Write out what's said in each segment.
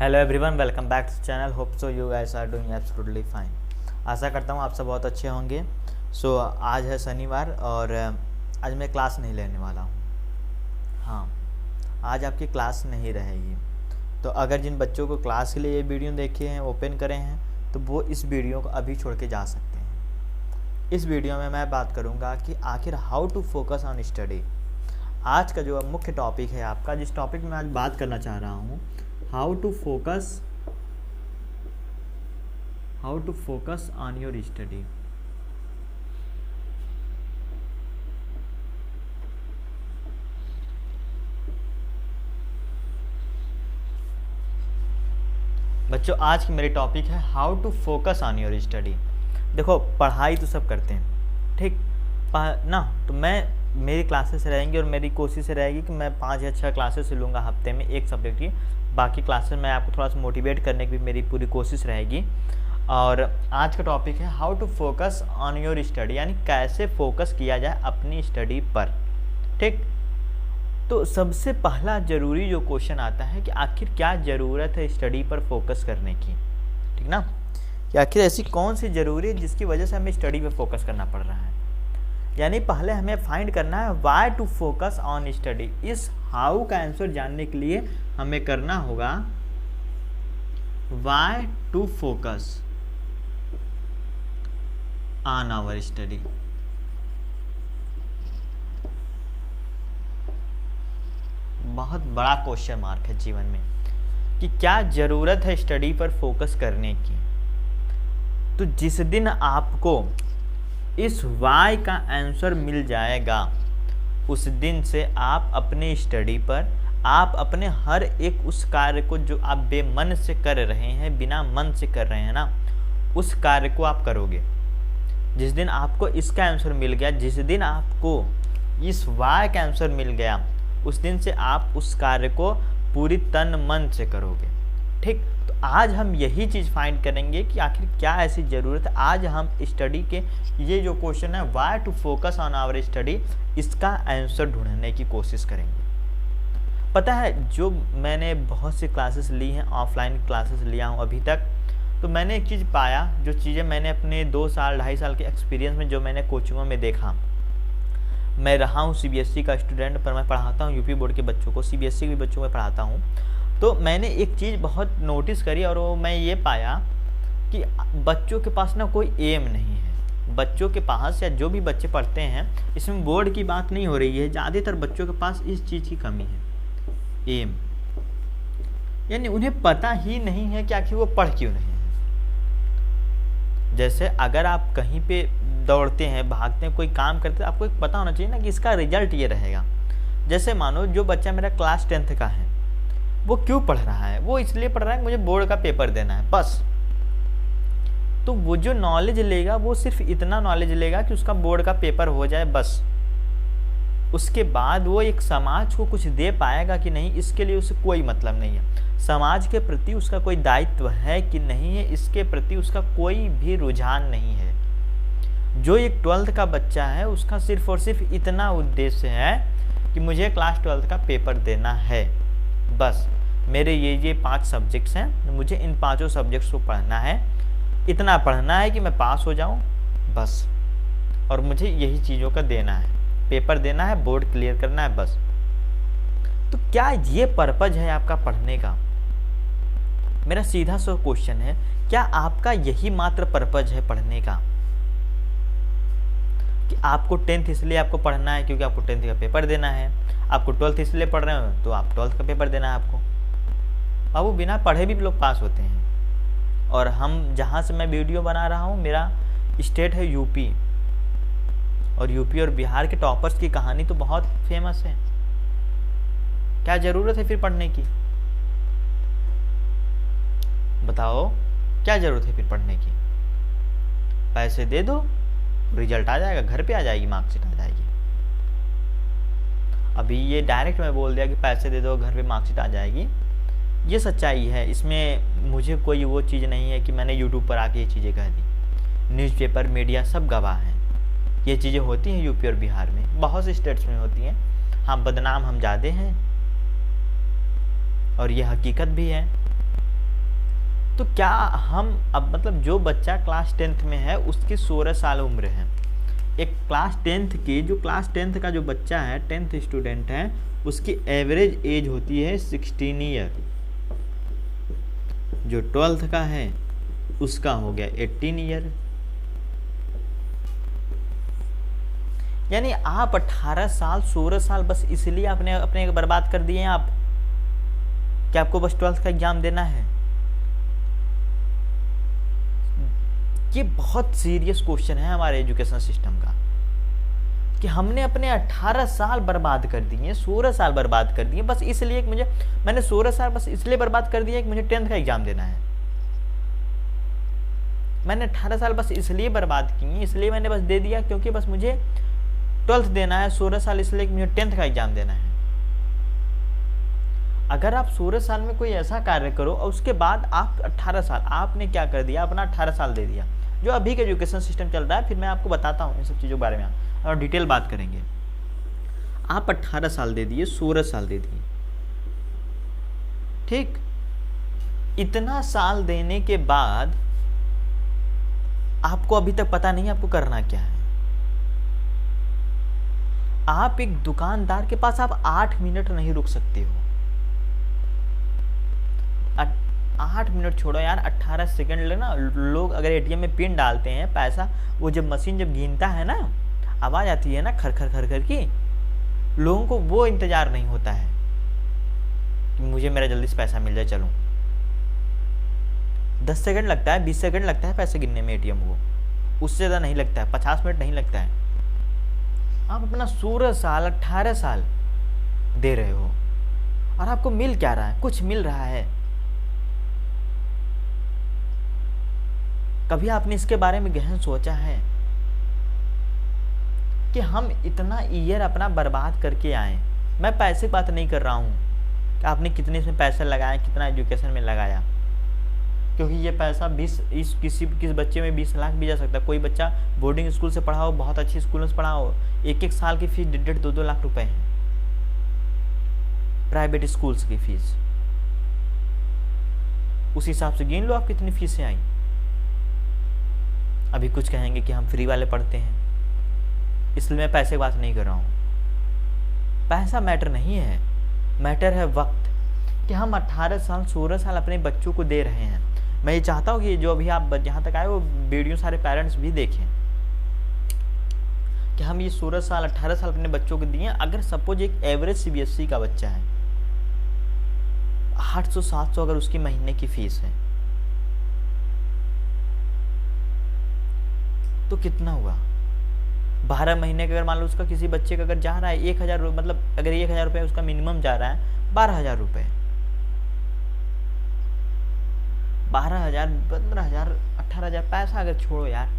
Hello everyone, welcome back to channel. Hope so you guys are doing absolutely fine. आशा करता हूँ आप सब बहुत अच्छे होंगे। आज है शनिवार और आज मैं क्लास नहीं लेने वाला हूँ। हाँ, आज आपकी क्लास नहीं रहेगी। तो अगर जिन बच्चों को क्लास के लिए ये वीडियो देखे हैं, ओपन करे हैं, तो वो इस वीडियो को अभी छोड़ के जा सकते हैं। इस वीडियो में मैं बात करूँगा कि आखिर how to focus on study. आज का जो मुख्य टॉपिक है आपका, जिस टॉपिक में आज बात करना चाह रहा हूँ, how to focus on your study. बच्चों, आज की मेरी टॉपिक है how to focus on your study. देखो, पढ़ाई तो सब करते हैं, ठीक ना। तो मेरी क्लासेस रहेंगी और मेरी कोशिश रहेगी कि मैं 5 या 6 क्लासेस लूँगा हफ्ते में एक सब्जेक्ट की। बाकी क्लासेस में आपको थोड़ा सा मोटिवेट करने की भी मेरी पूरी कोशिश रहेगी। और आज का टॉपिक है how to focus on your study, यानी कैसे फोकस किया जाए अपनी स्टडी पर। ठीक, तो सबसे पहला ज़रूरी जो क्वेश्चन आता है कि आखिर क्या ज़रूरत है स्टडी पर फोकस करने की। ठीक ना, कि आखिर ऐसी कौन सी ज़रूरी है जिसकी वजह से हमें स्टडी पर फोकस करना पड़ रहा है। यानी पहले हमें फाइंड करना है why to focus on study. इस हाउ का आंसर जानने के लिए हमें करना होगा why to focus on our study. बहुत बड़ा क्वेश्चन मार्क है जीवन में कि क्या ज़रूरत है स्टडी पर फोकस करने की। तो जिस दिन आपको इस वाई का आंसर मिल जाएगा, उस दिन से आप अपनी स्टडी पर, आप अपने हर एक उस कार्य को जो आप बेमन से कर रहे हैं, बिना मन से कर रहे हैं ना, उस कार्य को आप करोगे। जिस दिन आपको इसका आंसर मिल गया, जिस दिन आपको इस वाई का आंसर मिल गया, उस दिन से आप उस कार्य को पूरी तन मन से करोगे। ठीक, तो आज हम यही चीज़ फाइंड करेंगे कि आखिर क्या ऐसी ज़रूरत है। आज हम स्टडी के ये जो क्वेश्चन है why to focus on our study, इसका आंसर ढूंढने की कोशिश करेंगे। पता है, जो मैंने बहुत सी क्लासेस ली हैं, ऑफलाइन क्लासेस लिया हूँ अभी तक, तो मैंने एक चीज़ पाया, जो चीज़ें मैंने अपने 2 साल 2.5 साल के एक्सपीरियंस में जो मैंने कोचिंगों में देखा। मैं रहा हूँ सीबीएसई का स्टूडेंट, पर मैं पढ़ाता हूँ यूपी बोर्ड के बच्चों को, सीबीएसई के बच्चों को पढ़ाता हूँ। तो मैंने एक चीज़ बहुत नोटिस करी और वो मैं ये पाया कि बच्चों के पास ना कोई एम नहीं है। बच्चों के पास, या जो भी बच्चे पढ़ते हैं, इसमें बोर्ड की बात नहीं हो रही है, ज़्यादातर बच्चों के पास इस चीज़ की कमी है, एम। यानी उन्हें पता ही नहीं है कि आखिर वो पढ़ क्यों नहीं है। जैसे अगर आप कहीं पे दौड़ते हैं, भागते हैं, कोई काम करते हैं, आपको एक पता होना चाहिए ना कि इसका रिजल्ट ये रहेगा। जैसे मानो जो बच्चा मेरा क्लास 10th का है, वो क्यों पढ़ रहा है? वो इसलिए पढ़ रहा है कि मुझे बोर्ड का पेपर देना है, बस। तो वो जो नॉलेज लेगा, वो सिर्फ इतना नॉलेज लेगा कि उसका बोर्ड का पेपर हो जाए, बस। उसके बाद वो एक समाज को कुछ दे पाएगा कि नहीं, इसके लिए उसे कोई मतलब नहीं है। समाज के प्रति उसका कोई दायित्व है कि नहीं है, इसके प्रति उसका कोई भी रुझान नहीं है। जो एक 12th का बच्चा है, उसका सिर्फ और सिर्फ इतना उद्देश्य है कि मुझे क्लास 12th का पेपर देना है, बस। मेरे ये 5 सब्जेक्ट्स हैं, मुझे इन 5 सब्जेक्ट्स को पढ़ना है, इतना पढ़ना है कि मैं पास हो जाऊं, बस। और मुझे यही चीज़ों का देना है, पेपर देना है, बोर्ड क्लियर करना है, बस। तो क्या ये पर्पज है आपका पढ़ने का? मेरा सीधा सा क्वेश्चन है, क्या आपका यही मात्र पर्पज है पढ़ने का? कि आपको 10th इसलिए आपको पढ़ना है क्योंकि आपको 10th का पेपर देना है, आपको 12th इसलिए पढ़ रहे हो तो आप 12th का पेपर देना है आपको। अब वो बिना पढ़े भी लोग पास होते हैं। और हम जहाँ से मैं वीडियो बना रहा हूँ, मेरा स्टेट है यूपी, और यूपी और बिहार के टॉपर्स की कहानी तो बहुत फेमस है। क्या ज़रूरत है फिर पढ़ने की? बताओ, क्या ज़रूरत है फिर पढ़ने की? पैसे दे दो, रिजल्ट आ जाएगा, घर पे आ जाएगी, मार्कशीट आ जाएगी। अभी ये डायरेक्ट मैं बोल दिया कि पैसे दे दो, घर पे मार्कशीट आ जाएगी, ये सच्चाई है। इसमें मुझे कोई वो चीज़ नहीं है कि मैंने यूट्यूब पर आके ये चीज़ें कह दी। न्यूज़पेपर, मीडिया सब गवाह हैं। ये चीज़ें होती हैं यूपी और बिहार में, बहुत से स्टेट्स में होती हैं। हाँ, बदनाम हम ज़्यादा हैं और ये हकीकत भी है। तो क्या हम अब मतलब जो बच्चा क्लास 10th में है उसकी 16 साल उम्र है, एक क्लास 10th की जो क्लास 10th का जो बच्चा है 10th स्टूडेंट है उसकी एवरेज एज होती है 16 ईयर, जो 12th का है उसका हो गया 18 ईयर। यानी आप 18 साल 16 साल बस इसलिए अपने अपने बर्बाद कर दिए हैं आप कि आपको बस 12th का एग्जाम देना है। ये बहुत सीरियस क्वेश्चन है हमारे एजुकेशन सिस्टम का कि हमने अपने 18 साल बर्बाद कर दिए, 16 साल बर्बाद कर दिए बस इसलिए कि मैंने 16 साल बस इसलिए बर्बाद कर दिया कि मुझे 10th का एग्जाम देना है। मैंने 18 साल बस इसलिए बर्बाद किए, इसलिए मैंने बस दे दिया क्योंकि बस मुझे 12th देना है, 16 साल इसलिए कि मुझे 10th का एग्जाम देना है। अगर आप 16 साल में कोई ऐसा कार्य करो और उसके बाद आप 18 साल आपने क्या कर दिया, अपना 18 साल दे दिया, जो अभी का एजुकेशन सिस्टम चल रहा है, फिर मैं आपको बताता हूँ इन सब चीज़ों के बारे में और डिटेल बात करेंगे। आप 18 साल दे दिए, 16 साल दे दिए, ठीक, इतना साल देने के बाद आपको अभी तक पता नहीं आपको करना क्या है। आप एक दुकानदार के पास आप 8 मिनट नहीं रुक सकते हो। 8 मिनट छोड़ो यार, 18 सेकंड लेना। लोग अगर एटीएम में पिन डालते हैं पैसा, वो जब मशीन जब गिनता है ना, आवाज आती है ना खर खर खर खर की, लोगों को वो इंतजार नहीं होता है कि मुझे मेरा जल्दी से पैसा मिल जाए, चलूं। 10 सेकंड लगता है, 20 सेकंड लगता है पैसे गिनने में एटीएम को, उससे ज़्यादा नहीं लगता है, 50 मिनट नहीं लगता है। आप अपना 16 साल 18 साल दे रहे हो और आपको मिल क्या रहा है? कुछ मिल रहा है? कभी आपने इसके बारे में गहन सोचा है कि हम इतना ईयर अपना बर्बाद करके आए? मैं पैसे की बात नहीं कर रहा हूँ कि आपने कितने इसमें पैसे लगाए, कितना एजुकेशन में लगाया, क्योंकि ये पैसा किस बच्चे में 20 लाख भी जा सकता है। कोई बच्चा बोर्डिंग स्कूल से पढ़ा हो, बहुत अच्छी स्कूल से पढ़ा हो, एक साल की फीस 1.5-2 लाख रुपए है, प्राइवेट स्कूल्स की फीस। उस हिसाब से गिन लो आप कितनी फीसें आई। अभी कुछ कहेंगे कि हम फ्री वाले पढ़ते हैं, इसलिए मैं पैसे की बात नहीं कर रहा हूँ। पैसा मैटर नहीं है, मैटर है वक्त, कि हम 18 साल 16 साल अपने बच्चों को दे रहे हैं। मैं ये चाहता हूँ कि जो अभी आप जहाँ तक आए वो वीडियो सारे पेरेंट्स भी देखें कि हम ये 16 साल 18 साल अपने बच्चों को दिए। अगर सपोज एक एवरेज सीबीएसई का बच्चा है, 800-700 अगर उसकी महीने की फीस है, तो कितना हुआ? 12 महीने का अगर मान लो उसका किसी बच्चे का अगर जा रहा है 1000, मतलब अगर 1000 रुपये उसका मिनिमम जा रहा है, 12,000 रुपये, 12,000, 15,000, 18,000 पैसा अगर छोड़ो यार,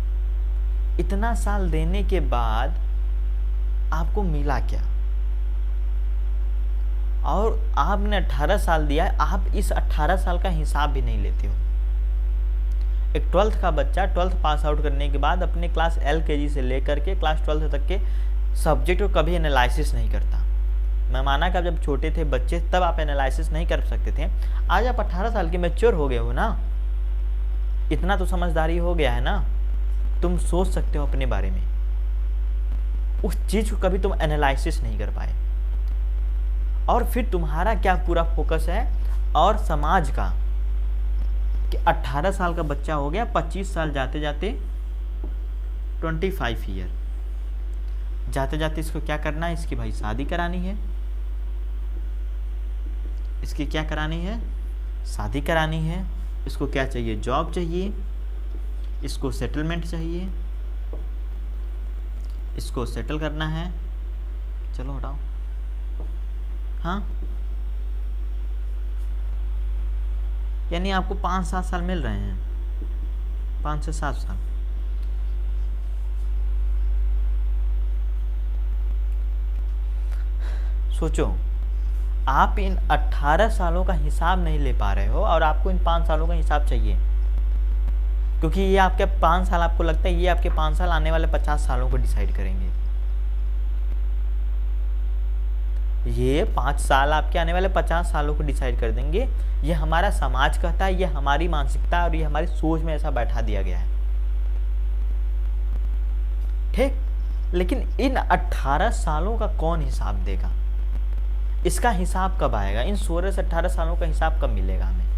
इतना साल देने के बाद आपको मिला क्या? और आपने 18 साल दिया है, आप इस 18 साल का हिसाब भी नहीं लेते हो। एक 12th का बच्चा 12th पास आउट करने के बाद अपने क्लास LKG से लेकर के क्लास 12th तक के सब्जेक्ट को कभी एनालिसिस नहीं करता। मैं माना कि आप जब छोटे थे बच्चे तब आप एनालिसिस नहीं कर सकते थे, आज आप 18 साल के मैच्योर हो गए हो ना, इतना तो समझदारी हो गया है ना, तुम सोच सकते हो अपने बारे में। उस चीज को कभी तुम एनालिसिस नहीं कर पाए, और फिर तुम्हारा क्या पूरा फोकस है और समाज का कि 18 साल का बच्चा हो गया, 25 साल जाते जाते 25 ईयर जाते जाते इसको क्या करना है? इसकी भाई शादी करानी है, इसकी क्या करानी है? शादी करानी है। इसको क्या चाहिए? जॉब चाहिए, इसको सेटलमेंट चाहिए, इसको सेटल करना है। चलो हटाओ, हाँ, यानी आपको 5-7 साल मिल रहे हैं, 5 से 7 साल। सोचो, आप इन 18 सालों का हिसाब नहीं ले पा रहे हो और आपको इन 5 सालों का हिसाब चाहिए, क्योंकि ये आपके 5 साल, आपको लगता है ये आपके 5 साल आने वाले 50 सालों को डिसाइड करेंगे। ये 5 साल आपके आने वाले 50 सालों को डिसाइड कर देंगे। ये हमारा समाज कहता है, ये हमारी मानसिकता और ये हमारी सोच में ऐसा बैठा दिया गया है। ठीक, लेकिन इन 18 सालों का कौन हिसाब देगा? इसका हिसाब कब आएगा? इन 16 से 18 सालों का हिसाब कब मिलेगा हमें?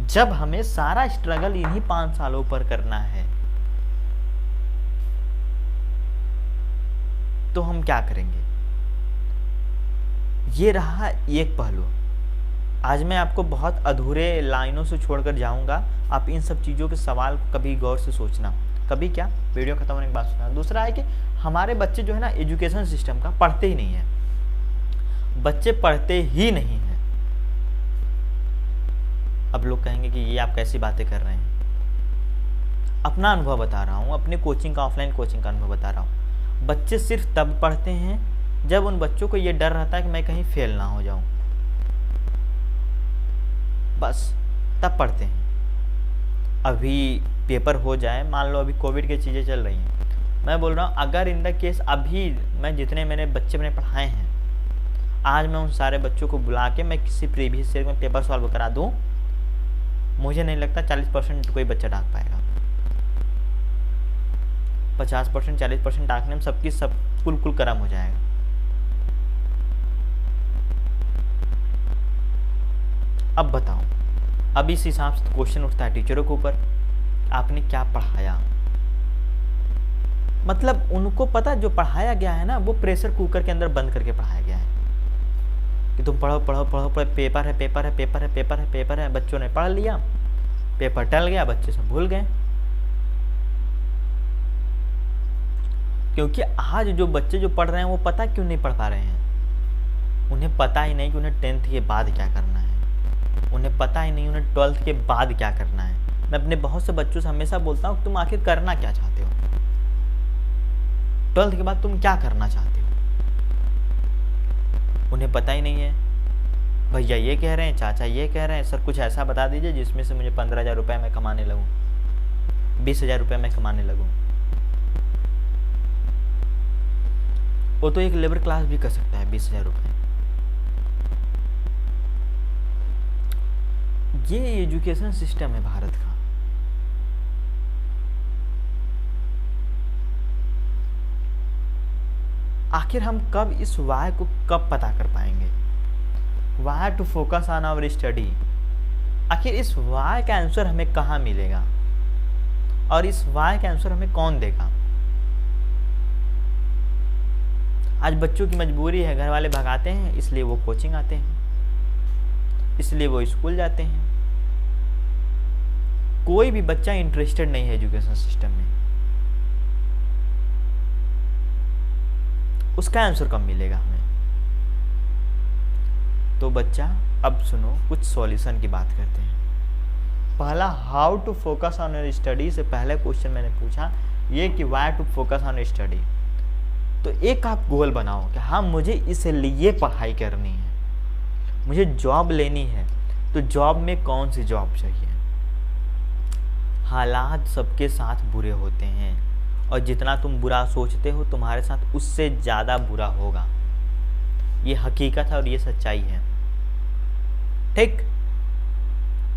जब हमें सारा स्ट्रगल इन्हीं 5 सालों पर करना है, तो हम क्या करेंगे? ये रहा एक पहलू। आज मैं आपको बहुत अधूरे लाइनों से छोड़कर जाऊंगा। आप इन सब चीज़ों के सवाल को कभी गौर से सोचना, कभी क्या वीडियो खत्म होने के बाद सोचना। दूसरा है कि हमारे बच्चे जो है ना, एजुकेशन सिस्टम का पढ़ते ही नहीं है। बच्चे पढ़ते ही नहीं हैं। अब लोग कहेंगे कि ये आप कैसी बातें कर रहे हैं। अपना अनुभव बता रहा हूँ, अपने कोचिंग का, ऑफलाइन कोचिंग का अनुभव बता रहा हूँ। बच्चे सिर्फ तब पढ़ते हैं जब उन बच्चों को ये डर रहता है कि मैं कहीं फेल ना हो जाऊं, बस तब पढ़ते हैं। अभी पेपर हो जाए, मान लो अभी कोविड की चीज़ें चल रही हैं, मैं बोल रहा हूँ अगर इन द केस अभी मैं जितने मैंने बच्चे मैंने पढ़ाए हैं, आज मैं उन सारे बच्चों को बुला के मैं किसी प्रीवियस ईयर में पेपर सॉल्व करा दूँ, मुझे नहीं लगता 40% कोई बच्चा डाक पाएगा। 50% 40% डाकने में सबकी सब कुल करम हो जाएगा। अब बताओ, अब इस हिसाब से क्वेश्चन उठता है टीचरों के ऊपर, आपने क्या पढ़ाया? मतलब उनको पता जो पढ़ाया गया है ना, वो प्रेशर कुकर के अंदर बंद करके पढ़ाया गया है कि तुम पढ़ो पढ़ो पढ़ो पढ़ो, पेपर है पेपर है पेपर है पेपर है पेपर है। बच्चों ने पढ़ लिया, पेपर टल गया, बच्चे सब भूल गए। क्योंकि आज जो बच्चे जो पढ़ रहे हैं वो पता क्यों नहीं पढ़ पा रहे हैं? उन्हें पता ही नहीं कि उन्हें 10th के बाद क्या करना है, उन्हें पता ही नहीं उन्हें 12th के बाद क्या करना है। मैं अपने बहुत से बच्चों से हमेशा बोलता हूँ, तुम आखिर करना क्या चाहते हो? 12th के बाद तुम क्या करना चाहते हो? उन्हें पता ही नहीं है। भैया ये कह रहे हैं, चाचा ये कह रहे हैं, सर कुछ ऐसा बता दीजिए जिसमें से मुझे 15,000 रुपये मैं कमाने लगूँ, 20,000 रुपये मैं कमाने लगूँ। वो तो एक लेबर क्लास भी कर सकता है 20,000 रुपये। ये एजुकेशन सिस्टम है भारत का। आखिर हम कब इस वाई को कब पता कर पाएंगे? Why to focus on our study. आखिर इस वाई का आंसर हमें कहाँ मिलेगा और इस वाई का आंसर हमें कौन देगा? आज बच्चों की मजबूरी है, घर वाले भगाते हैं, इसलिए वो कोचिंग आते हैं, इसलिए वो स्कूल जाते हैं। कोई भी बच्चा इंटरेस्टेड नहीं है एजुकेशन सिस्टम में। उसका आंसर कब मिलेगा हमें? तो बच्चा अब सुनो, कुछ सॉल्यूशन की बात करते हैं। पहला, how to focus on your study से पहले क्वेश्चन मैंने पूछा ये कि why to focus on study. तो एक आप गोल बनाओ कि हाँ मुझे इसलिए पढ़ाई करनी है, मुझे जॉब लेनी है। तो जॉब में कौन सी जॉब चाहिए? हालात सबके साथ बुरे होते हैं और जितना तुम बुरा सोचते हो तुम्हारे साथ उससे ज़्यादा बुरा होगा। ये हकीकत है और ये सच्चाई है। ठीक,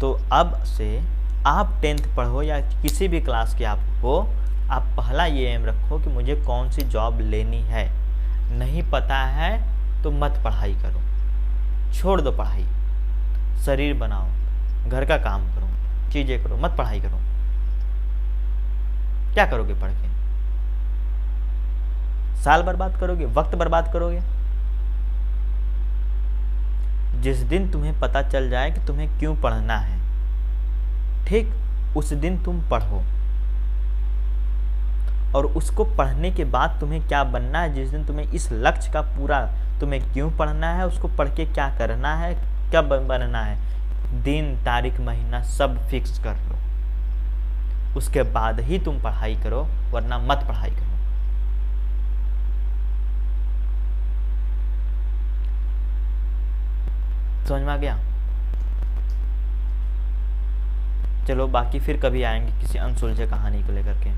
तो अब से आप 10th पढ़ो या किसी भी क्लास के आप हो, आप पहला ये एम रखो कि मुझे कौन सी जॉब लेनी है। नहीं पता है तो मत पढ़ाई करो, छोड़ दो पढ़ाई, शरीर बनाओ, घर का काम करो, चीज़ें करो, मत पढ़ाई करो। क्या करोगे पढ़ के? साल बर्बाद करोगे, वक्त बर्बाद करोगे। जिस दिन तुम्हें पता चल जाए कि तुम्हें क्यों पढ़ना है, ठीक उस दिन तुम पढ़ो। और उसको पढ़ने के बाद तुम्हें क्या बनना है, जिस दिन तुम्हें इस लक्ष्य का पूरा तुम्हें क्यों पढ़ना है, उसको पढ़ के क्या करना है, कब बनना है, दिन तारीख महीना सब फिक्स कर लो। उसके बाद ही तुम पढ़ाई करो, वरना मत पढ़ाई करो। समझ में आ गया? चलो बाकी फिर कभी आएंगे किसी अनसुलझे कहानी को लेकर के।